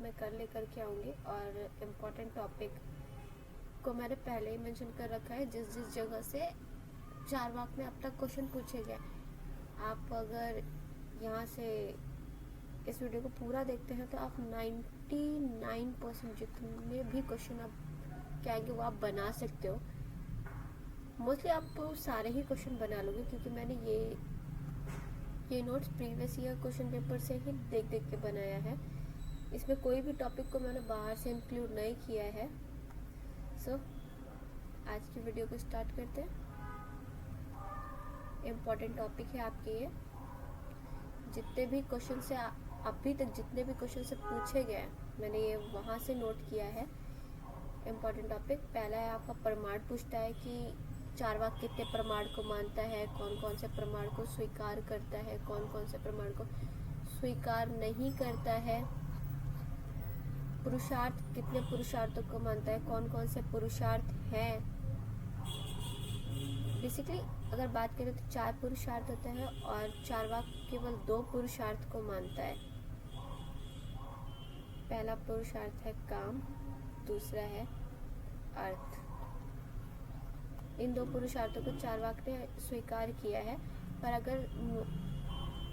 मैं कर लेकर के आऊँगी। और इम्पोर्टेंट टॉपिक को मैंने पहले ही मेंशन कर रखा है, जिस जिस जगह से चारवाक में अब तक क्वेश्चन पूछे गए। आप अगर यहाँ से इस वीडियो को पूरा देखते हैं तो आप 99% जितने भी क्वेश्चन आप कहेंगे वो आप बना सकते हो। मोस्टली आप सारे ही क्वेश्चन बना लोगे, क्योंकि मैंने ये notes previous year question paper से ही देख देख के बनाया है। इसमें कोई भी टॉपिक को मैंने बाहर से इंक्लूड नहीं किया है। सो आज की वीडियो को स्टार्ट करते हैं। इम्पॉर्टेंट टॉपिक है आपके ये, जितने भी क्वेश्चन से अभी तक जितने भी क्वेश्चन से पूछे गए मैंने ये वहाँ से नोट किया है। इम्पॉर्टेंट टॉपिक पहला है आपका प्रमाण पूछता है कि चारवाक कितने प्रमाण को मानता है, कौन कौन से प्रमाण को स्वीकार करता है, कौन कौन से प्रमाण को स्वीकार नहीं करता है। पुरुषार्थ कितने पुरुषार्थों को मानता है, कौन कौन से पुरुषार्थ हैं। बेसिकली अगर बात करें तो 4 पुरुषार्थ होते हैं और चारवाक केवल 2 पुरुषार्थ को मानता है। पहला पुरुषार्थ है काम, दूसरा है अर्थ। इन 2 पुरुषार्थों को चारवाक ने स्वीकार किया है, पर अगर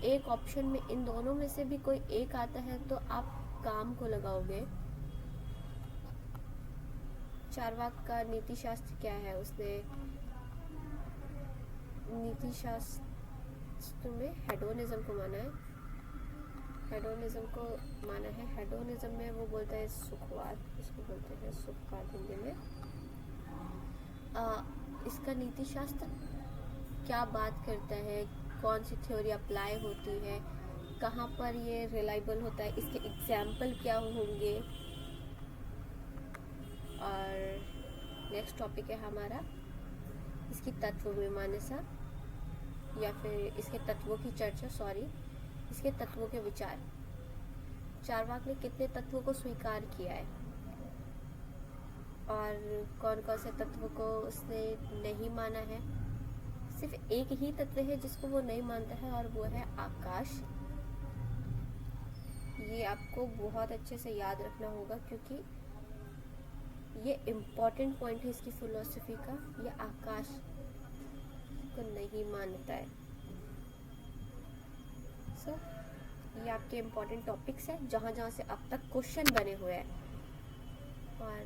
एक ऑप्शन में इन दोनों में से भी कोई एक आता है तो आप काम को लगाओगे। चारवाक का नीति शास्त्र क्या है, उसने नीति शास्त्र में हेडोनिज्म को माना है। हेडोनिज्म को माना है। हेडोनिज्म में वो बोलता है सुखवाद, इसको बोलते हैं सुखवाद हिंदी में। इसका नीति शास्त्र क्या बात करता है, कौन सी थ्योरी अप्लाई होती है, कहाँ पर ये रिलायबल होता है, इसके एग्जाम्पल क्या होंगे। और नेक्स्ट टॉपिक है हमारा इसकी तत्व मीमांसा, या फिर इसके तत्वों की चर्चा, इसके तत्वों के विचार। चारवाक ने कितने तत्वों को स्वीकार किया है और कौन कौन से तत्वों को उसने नहीं माना है। सिर्फ एक ही तत्व है जिसको वो नहीं मानता है और वो है आकाश। ये आपको बहुत अच्छे से याद रखना होगा, क्योंकि ये इम्पॉर्टेंट पॉइंट है इसकी फिलॉसफी का। ये आकाश को नहीं मानता है। सो ये आपके इम्पॉर्टेंट टॉपिक्स हैं जहाँ जहाँ से अब तक क्वेश्चन बने हुए हैं। और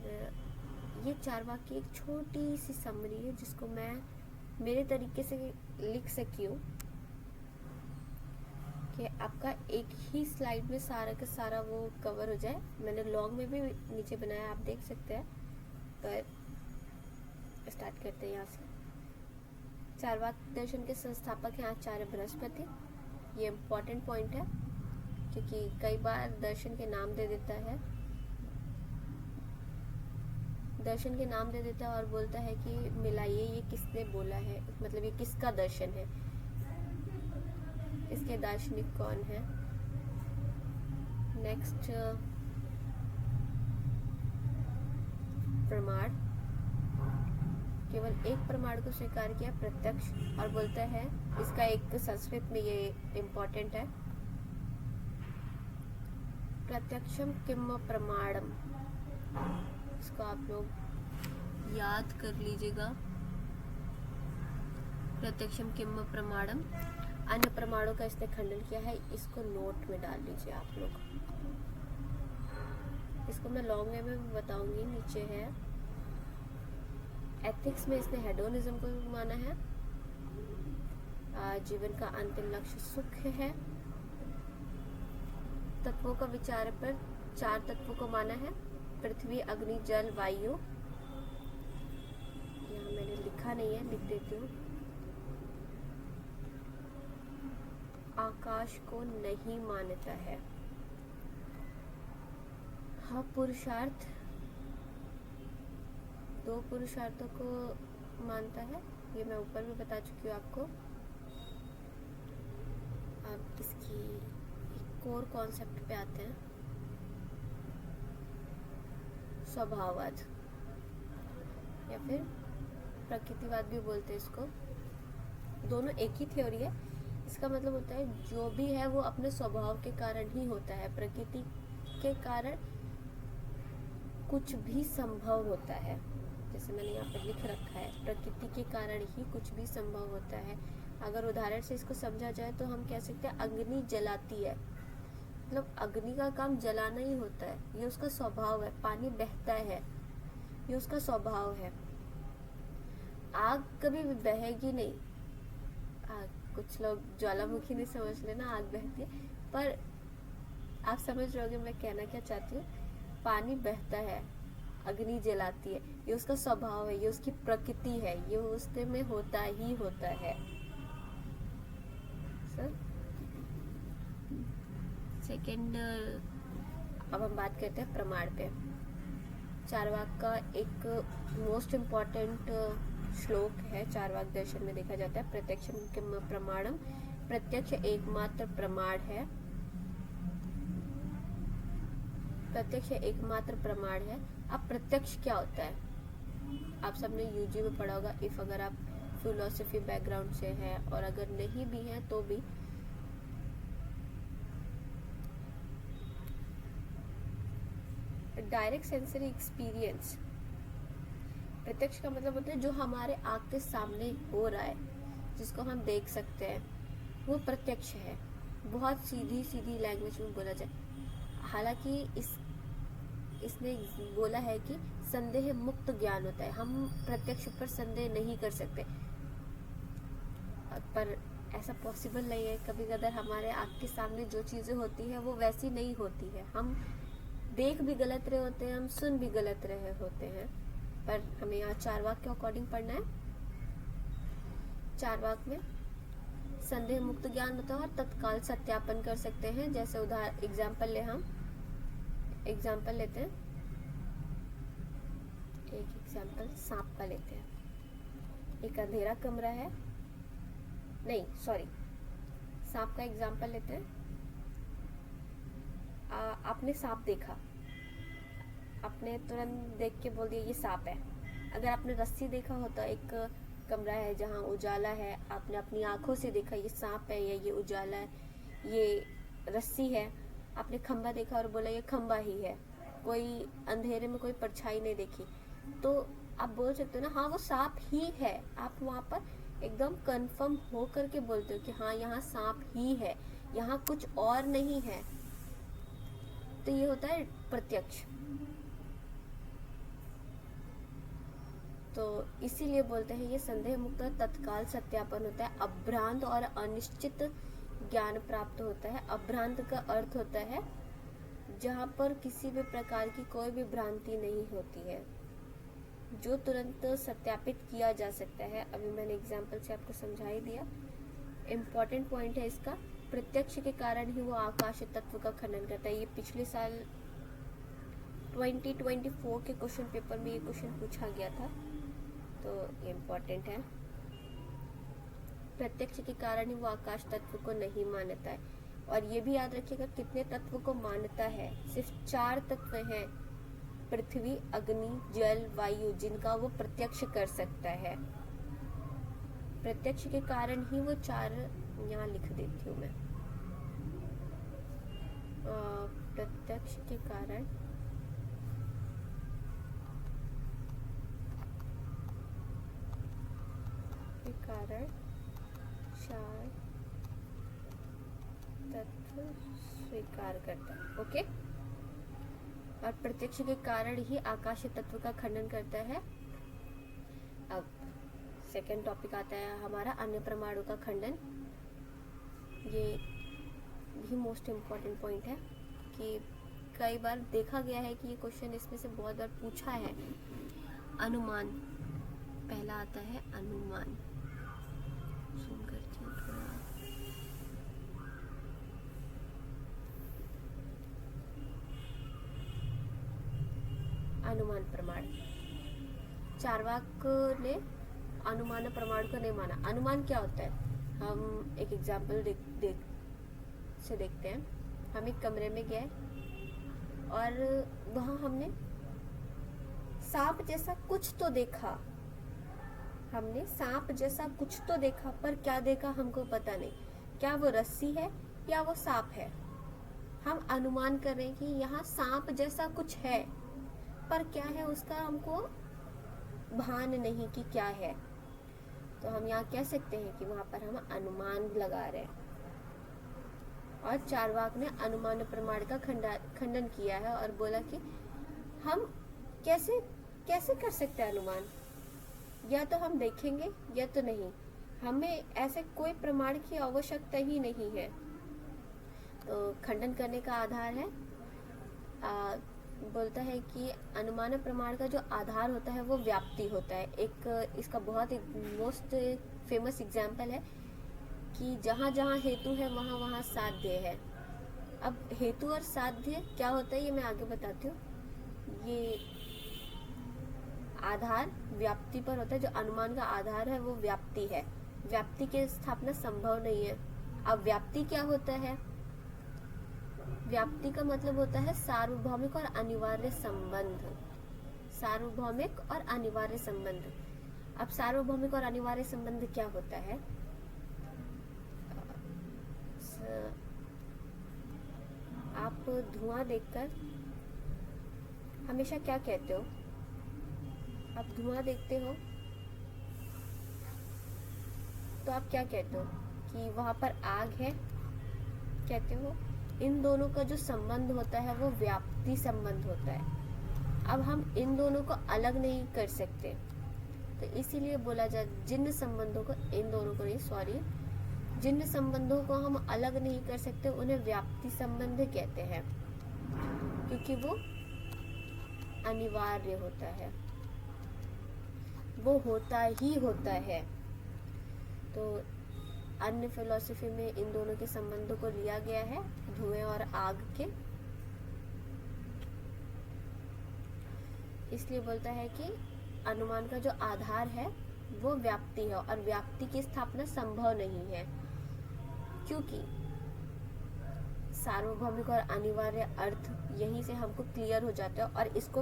ये चारवाक की एक छोटी सी समरी है जिसको मैं मेरे तरीके से लिख सकी हूँ कि आपका एक ही स्लाइड में सारा का सारा वो कवर हो जाए। मैंने लॉन्ग में भी नीचे बनाया, आप देख सकते हैं। पर स्टार्ट करते हैं यहाँ से। चारवाक दर्शन के संस्थापक हैं आचार्य बृहस्पति। ये इम्पोर्टेंट पॉइंट है, क्योंकि कई बार दर्शन के नाम दे देता है और बोलता है कि मिलाइए ये किसने बोला है, मतलब ये किसका दर्शन है, इसके दार्शनिक कौन है। नेक्स्ट प्रमाण, केवल एक प्रमाण को स्वीकार किया, प्रत्यक्ष, और बोलता है इसका एक संस्कृत में ये इम्पोर्टेंट है, प्रत्यक्षम किम प्रमाणम। इसको आप लोग याद कर लीजिएगा, प्रत्यक्षम किम प्रमाणम। अन्य प्रमाणों का इसने खंडन किया है, इसको नोट में डाल लीजिए आप लोग। इसको मैं लॉन्ग वे में बताऊंगी, नीचे है। एथिक्स में इसने हेडोनिज्म को माना है। जीवन का अंतिम लक्ष्य सुख है। तत्वों का विचार पर 4 तत्वों को माना है, पृथ्वी, अग्नि, जल, वायु। यहाँ मैंने लिखा नहीं है, लिख देती हूँ। आकाश को नहीं मानता है। हाँ, पुरुषार्थ 2 पुरुषार्थों को मानता है, ये मैं ऊपर भी बता चुकी हूँ आपको। अब इसकी कोर कॉन्सेप्ट पे आते हैं, स्वभाववाद या फिर प्रकृतिवाद भी बोलते हैं इसको। दोनों एक ही थ्योरी है। इसका मतलब होता है जो भी है वो अपने स्वभाव के कारण ही होता है। प्रकृति के कारण कुछ भी संभव होता है। जैसे मैंने यहाँ पर लिख रखा है, प्रकृति के कारण ही कुछ भी संभव होता है। अगर उदाहरण से इसको समझा जाए तो हम कह सकते हैं अग्नि जलाती है, मतलब अग्नि का काम जलाना ही होता है, ये उसका स्वभाव है। पानी बहता है, ये उसका स्वभाव है। आग कभी भी बहेगी नहीं। कुछ लोग ज्वालामुखी नहीं समझ लेना, आग बहती है, पर आप समझ रहे होगे मैं कहना क्या चाहती हूँ। पानी बहता है, अग्नि जलाती है, ये उसका स्वभाव है, ये उसकी प्रकृति है, ये उसके में होता ही होता है। सर सेकेंड, अब हम बात करते हैं प्रमाण पे। चारवाक का एक मोस्ट इम्पॉर्टेंट श्लोक है, चारवाक दर्शन में देखा जाता है, प्रत्यक्ष प्रमाणम, प्रत्यक्ष एकमात्र प्रमाण है। प्रत्यक्ष एकमात्र प्रमाण है। अब प्रत्यक्ष क्या होता है? आप सबने यूजी में पढ़ा होगा, इफ अगर आप फिलोसफी बैकग्राउंड से हैं, और अगर नहीं भी हैं तो भी। Direct sensory experience. प्रत्यक्ष का मतलब होता है जो हमारे आँख के सामने हो रहा है, जिसको हम देख सकते हैं, वो प्रत्यक्ष है। बहुत सीधी सीधी लैंग्वेज में बोला जाए, हालांकि इसने बोला है कि संदेह मुक्त ज्ञान होता है, हम प्रत्यक्ष पर संदेह नहीं कर सकते, पर ऐसा पॉसिबल नहीं है। कभी कभार हमारे आँख के सामने जो चीज़ें होती है वो वैसी नहीं होती है, हम देख भी गलत रहे होते हैं, हम सुन भी गलत रहे होते हैं, पर हमें यहाँ चारवाक के अकॉर्डिंग पढ़ना है। चारवाक में संदेह मुक्त ज्ञान होता है और तत्काल सत्यापन कर सकते हैं। जैसे उदाहरण एग्जाम्पल लेते हैं, एक एग्जाम्पल सांप का लेते हैं। एक अंधेरा कमरा है, नहीं सॉरी, सांप का एग्जाम्पल लेते हैं। आपने सांप देखा, आपने तुरंत देख के बोल दिया ये सांप है। अगर आपने रस्सी देखा होता, एक कमरा है जहाँ उजाला है, आपने अपनी आंखों से देखा ये सांप है या ये उजाला है, ये रस्सी है। आपने खंबा देखा और बोला ये खंबा ही है, कोई अंधेरे में कोई परछाई नहीं देखी, तो आप बोल सकते हो ना हाँ वो सांप ही है। आप वहाँ पर एकदम कंफर्म हो करके बोलते हो कि हाँ यहाँ सांप ही है, यहाँ कुछ और नहीं है। तो ये होता है प्रत्यक्ष। तो इसीलिए बोलते हैं ये संदेह मुक्त तत्काल सत्यापन होता है। अभ्रांत और अनिश्चित ज्ञान प्राप्त होता है। अभ्रांत का अर्थ होता है जहाँ पर किसी भी प्रकार की कोई भी भ्रांति नहीं होती है, जो तुरंत सत्यापित किया जा सकता है। अभी मैंने एग्जाम्पल से आपको समझा ही दिया। इम्पॉर्टेंट पॉइंट है इसका, प्रत्यक्ष के कारण ही वो आकाश तत्व का खंडन करता है। ये पिछले साल 2024 के क्वेश्चन पेपर में ये क्वेश्चन पूछा गया था, तो ये इम्पॉर्टेंट है। प्रत्यक्ष के कारण ही वो आकाश तत्व को नहीं मानता है। और ये भी याद रखिएगा कितने तत्व को मानता है, सिर्फ 4 तत्व हैं, पृथ्वी, अग्नि, जल, वायु, जिनका वो प्रत्यक्ष कर सकता है। प्रत्यक्ष के कारण ही वो 4, यहाँ लिख देती हूँ मैं, प्रत्यक्ष के कारण कारण 4 तत्व स्वीकार करता है। ओके, और प्रत्यक्ष के कारण ही आकाश तत्व का खंडन करता है। अब सेकेंड टॉपिक आता है हमारा अन्य परमाणु का खंडन। ये भी मोस्ट इम्पॉर्टेंट पॉइंट है कि कई बार देखा गया है कि ये क्वेश्चन इसमें से बहुत बार पूछा है। अनुमान पहला आता है, अनुमान। सुन करती हूँ थोड़ा। अनुमान प्रमाण, चारवाक ने अनुमान प्रमाण को नहीं माना। अनुमान क्या होता है, हम एक एग्जाम्पल देखते हैं। हम एक कमरे में गए और वहाँ हमने सांप जैसा कुछ तो देखा, हमने सांप जैसा कुछ तो देखा, पर क्या देखा हमको पता नहीं। क्या वो रस्सी है या वो सांप है, हम अनुमान कर रहे हैं कि यहाँ सांप जैसा कुछ है, पर क्या है उसका हमको भान नहीं कि क्या है। तो हम यहाँ कह सकते हैं कि वहाँ पर हम अनुमान लगा रहे हैं। और चार्वाक ने अनुमान प्रमाण का खंडन किया है और बोला कि हम कैसे कैसे कर सकते हैं अनुमान, या तो हम देखेंगे या तो नहीं, हमें ऐसे कोई प्रमाण की आवश्यकता ही नहीं है। तो खंडन करने का आधार है, बोलता है कि अनुमान प्रमाण का जो आधार होता है वो व्याप्ति होता है। एक इसका बहुत ही मोस्ट फेमस एग्जाम्पल है कि जहाँ जहाँ हेतु है वहाँ वहाँ साध्य है। अब हेतु और साध्य क्या होता है ये मैं आगे बताती हूँ। ये आधार व्याप्ति पर होता है, जो अनुमान का आधार है वो व्याप्ति है। व्याप्ति की स्थापना संभव नहीं है। अब व्याप्ति क्या होता है? व्याप्ति का मतलब होता है सार्वभौमिक और अनिवार्य संबंध। सार्वभौमिक और अनिवार्य संबंध। अब सार्वभौमिक और अनिवार्य संबंध क्या होता है? आप धुआं देखकर हमेशा क्या कहते हो? आप धुआं देखते हो तो आप क्या कहते हो कि वहां पर आग है, कहते हो। इन दोनों का जो संबंध होता है वो व्याप्ति संबंध होता है। अब हम इन दोनों को अलग नहीं कर सकते, तो इसीलिए बोला जाए जिन संबंधों को, इन दोनों को नहीं, सॉरी, जिन संबंधों को हम अलग नहीं कर सकते उन्हें व्याप्ति संबंध कहते हैं, क्योंकि वो अनिवार्य होता है, वो होता ही होता है। तो अन्य फिलॉसफी में इन दोनों के संबंधों को लिया गया है, धुएं और आग के। इसलिए बोलता है कि अनुमान का जो आधार है वो व्याप्ति है और व्याप्ति की स्थापना संभव नहीं है, क्योंकि सार्वभौमिक और अनिवार्य अर्थ यहीं से हमको क्लियर हो जाता है। और इसको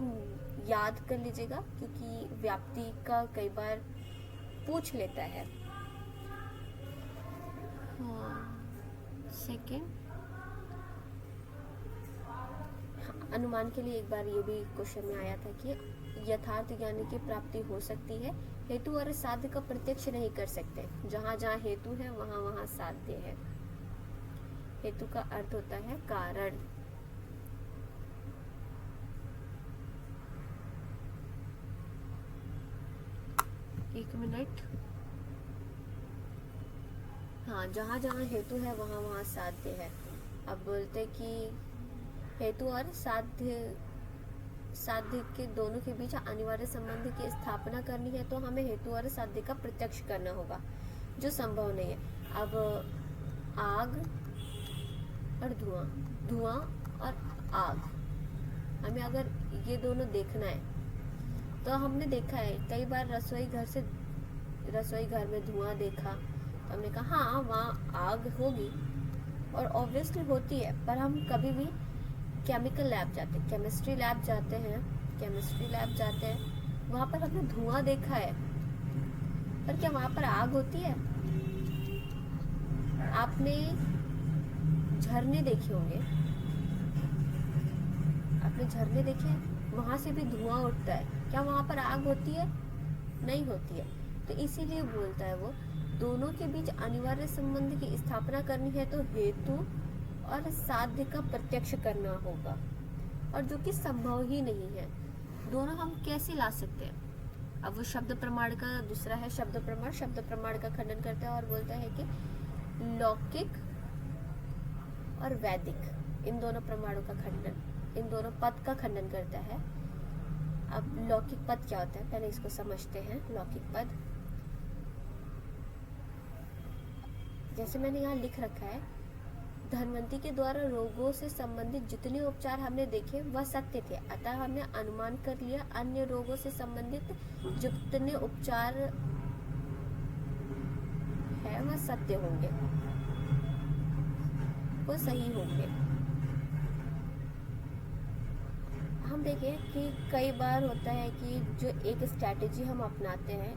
याद कर लीजिएगा क्योंकि व्याप्ति का कई बार पूछ लेता है। सेकेंड, अनुमान के लिए एक बार ये भी क्वेश्चन में आया था कि यथार्थ ज्ञान की प्राप्ति हो सकती है, हेतु और साध्य का प्रत्यक्ष नहीं कर सकते। जहाँ जहाँ हेतु है वहाँ वहाँ साध्य है। हेतु का अर्थ होता है कारण। एक मिनट, हाँ, जहाँ जहाँ हेतु है वहाँ वहाँ साध्य है। अब बोलते कि हेतु और साध्य के दोनों के बीच अनिवार्य संबंध की स्थापना करनी है, तो हमें हेतु और साध्य का प्रत्यक्ष करना होगा, जो संभव नहीं है। अब आग और धुआं और आग, हमें अगर ये दोनों देखना है तो हमने देखा है कई बार रसोई घर में धुआं देखा, तो हमने कहा हाँ वहाँ आग होगी, और ऑब्वियसली होती है। पर हम कभी भी केमिकल लैब जाते हैं, केमिस्ट्री लैब जाते हैं, वहाँ पर हमने धुआं देखा है, पर क्या वहाँ पर आग होती है? आपने झरने देखे होंगे, आपने झरने देखे हैं, वहाँ से भी धुआं उठता है, क्या वहाँ पर आग होती है? नहीं होती है। तो इसीलिए बोलता है वो, दोनों के बीच अनिवार्य संबंध की स्थापना करनी है तो हेतु और साध्य का प्रत्यक्ष करना होगा, और जो कि संभव ही नहीं है। दोनों हम कैसे ला सकते हैं? अब वो शब्द प्रमाण का दूसरा है शब्द प्रमाण का खंडन करता है और बोलता है कि लौकिक और वैदिक, इन दोनों प्रमाणों का खंडन, इन दोनों पद का खंडन करता है। अब लौकिक पद क्या होता है, पहले इसको समझते हैं। लौकिक पद, जैसे मैंने यहाँ लिख रखा है, धनवंती के द्वारा रोगों से संबंधित जितने उपचार हमने देखे वह सत्य थे, अतः हमने अनुमान कर लिया अन्य रोगों से संबंधित जितने उपचार है वह सत्य होंगे, वो सही होंगे। हम देखें कि कई बार होता है कि जो एक स्ट्रैटेजी हम अपनाते हैं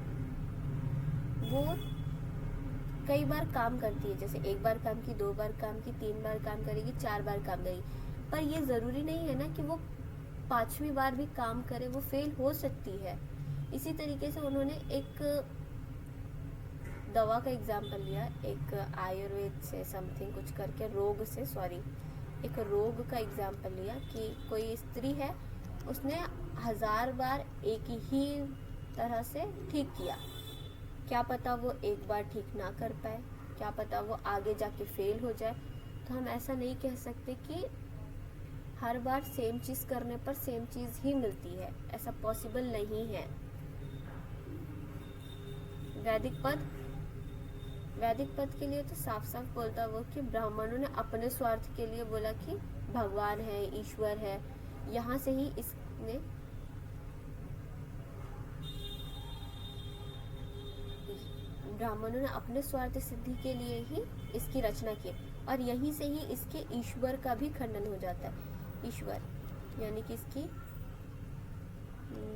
वो कई बार काम करती है, जैसे एक बार काम की, 2 बार काम की, 3 बार काम करेगी, 4 बार काम करेगी, पर ये ज़रूरी नहीं है ना कि वो 5वीं बार भी काम करे, वो फेल हो सकती है। इसी तरीके से उन्होंने एक दवा का एग्जाम्पल लिया, एक आयुर्वेद से समथिंग कुछ करके एक रोग का एग्जाम्पल लिया कि कोई स्त्री है, उसने 1000 बार एक ही तरह से ठीक किया, क्या पता वो एक बार ठीक ना कर पाए, क्या पता वो आगे जाके फेल हो जाए। तो हम ऐसा नहीं कह सकते कि हर बार सेम चीज़ करने पर सेम चीज़ ही मिलती है, ऐसा पॉसिबल नहीं है। वैदिक पद के लिए तो साफ साफ बोलता वो कि ब्राह्मणों ने अपने स्वार्थ के लिए बोला कि भगवान है, ईश्वर है, यहाँ से ही इसने ब्राह्मणों ने अपने स्वार्थ सिद्धि के लिए ही इसकी रचना की, और यहीं से ही इसके ईश्वर का भी खंडन हो जाता है। ईश्वर यानी कि इसकी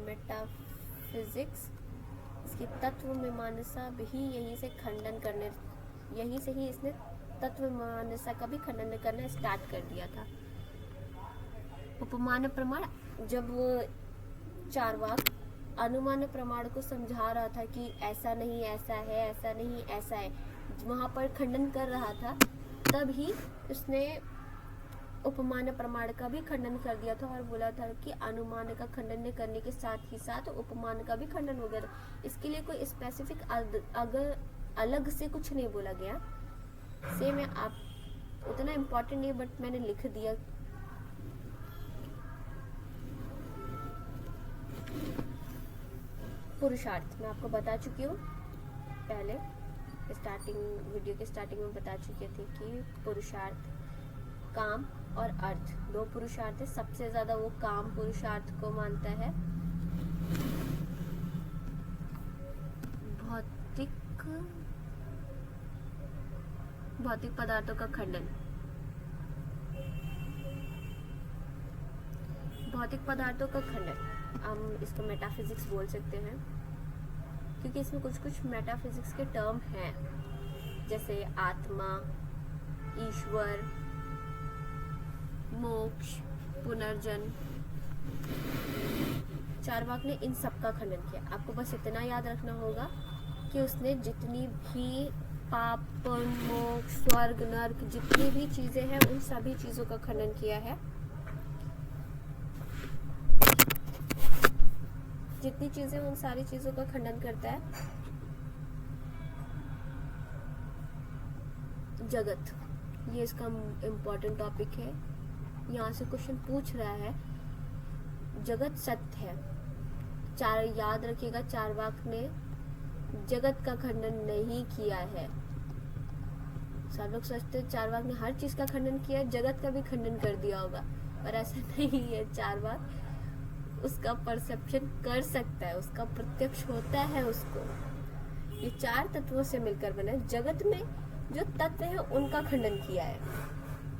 मेटाफिजिक्स, इसकी तत्व मीमांसा भी यहीं से ही इसने तत्व मीमांसा का भी खंडन करना स्टार्ट कर दिया था। उपमान प्रमाण, जब वो चार्वाक अनुमान प्रमाण को समझा रहा था कि ऐसा नहीं ऐसा है, ऐसा नहीं ऐसा है, वहां पर खंडन कर रहा था, तब ही उसने उपमान प्रमाण का भी खंडन कर दिया था और बोला था कि अनुमान का खंडन करने के साथ ही साथ उपमान का भी खंडन हो गया था। इसके लिए कोई स्पेसिफिक अगर अलग से कुछ नहीं बोला गया। सेम है, आप उतना इम्पोर्टेंट नहीं, बट मैंने लिख दिया। पुरुषार्थ मैं आपको बता चुकी हूँ पहले, वीडियो के स्टार्टिंग में बता चुकी थी कि पुरुषार्थ काम और अर्थ, 2 पुरुषार्थ है। सबसे ज्यादा वो काम पुरुषार्थ को मानता है। भौतिक पदार्थों का खंडन, हम इसको मेटाफिजिक्स बोल सकते हैं, क्योंकि इसमें कुछ मेटाफिजिक्स के टर्म हैं, जैसे आत्मा, ईश्वर, मोक्ष, पुनर्जन्म। चार्वाक ने इन सब का खंडन किया। आपको बस इतना याद रखना होगा कि उसने जितनी भी पाप, मोक्ष, स्वर्ग, नर्क, जितनी भी चीजें हैं, उन सभी चीजों का खंडन किया है। जितनी चीजें, उन सारी चीजों का खंडन करता है। जगत, ये इसका इम्पोर्टेंट टॉपिक है, यहाँ से क्वेश्चन पूछ रहा है। जगत सत्य है, याद रखिएगा, चार्वाक ने जगत का खंडन नहीं किया है। सब लोग सोचते हैं चार्वाक ने हर चीज का खंडन किया है, जगत का भी खंडन कर दिया होगा, पर ऐसा नहीं है। चार्वाक उसका परसेप्शन कर सकता है, उसका प्रत्यक्ष होता है उसको। ये 4 तत्वों से मिलकर बना है। जगत में जो तत्व है उनका खंडन किया है,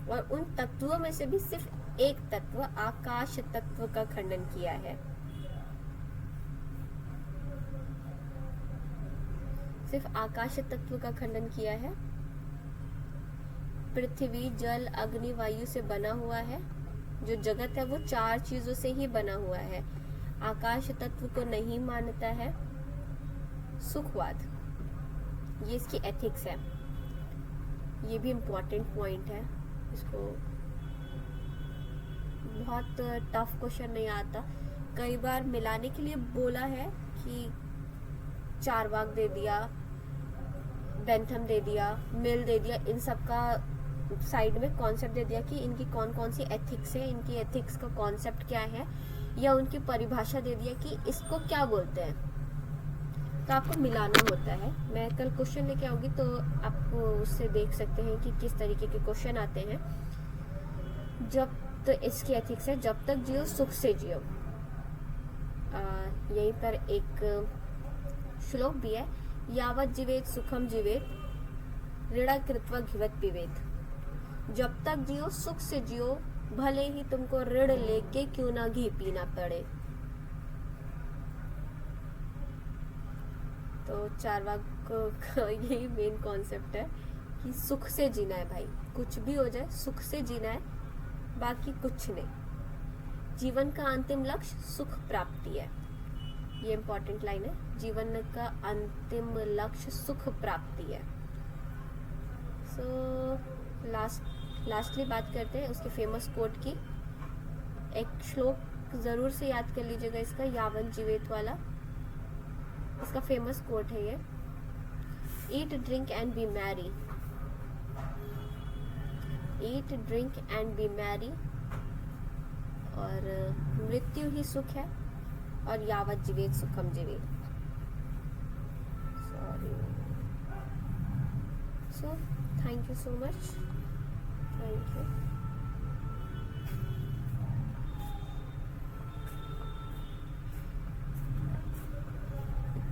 और उन तत्वों में से भी सिर्फ एक तत्व, आकाश तत्व का खंडन किया है। सिर्फ आकाश तत्व का खंडन किया है। पृथ्वी, जल, अग्नि, वायु से बना हुआ है। जो जगत है वो 4 चीजों से ही बना हुआ है। आकाश तत्व को नहीं मानता है। सुखवाद, ये इसकी एथिक्स है। ये भी इम्पोर्टेंट पॉइंट है, इसको बहुत टफ क्वेश्चन नहीं आता। कई बार मिलाने के लिए बोला है कि चार्वाक दे दिया, बेंथम दे दिया, मिल दे दिया, इन सब का साइड में कॉन्सेप्ट दे दिया कि इनकी कौन कौन सी एथिक्स है, इनकी एथिक्स का कॉन्सेप्ट क्या है, या उनकी परिभाषा दे दिया कि इसको क्या बोलते हैं। तो आपको मिलाना होता है। मैं कल क्वेश्चन लेके आऊंगी तो आपको उससे देख सकते हैं कि किस तरीके के क्वेश्चन आते हैं। जब तो इसकी एथिक्स है, जब तक जियो सुख से जियो। यहीं पर एक श्लोक भी है, यावत जीवेत सुखम जीवेत ऋणा कृत्वा घिवत पिबेत। जब तक जियो सुख से जियो, भले ही तुमको ऋण लेके क्यों ना घी पीना पड़े। तो चारवाक का यही मेन कॉन्सेप्ट है कि सुख से जीना है भाई, कुछ भी हो जाए सुख से जीना है, बाकी कुछ नहीं। जीवन का अंतिम लक्ष्य सुख प्राप्ति है, ये इम्पोर्टेंट लाइन है। जीवन का अंतिम लक्ष्य सुख प्राप्ति है। सो लास्टली बात करते हैं उसके फेमस कोट की। एक श्लोक ज़रूर से याद कर लीजिएगा इसका, यावन जीवेत वाला, इसका फेमस कोट है ये, eat drink and be merry, eat drink and be merry, और मृत्यु ही सुख है, और यावत जीवेत सुखम जीवेत। Sorry. So thank you so much, thank you.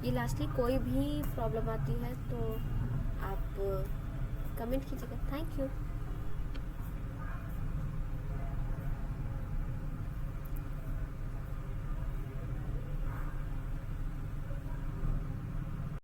ये लास्टली कोई भी प्रॉब्लम आती है तो आप कमेंट कीजिएगा। Thank you.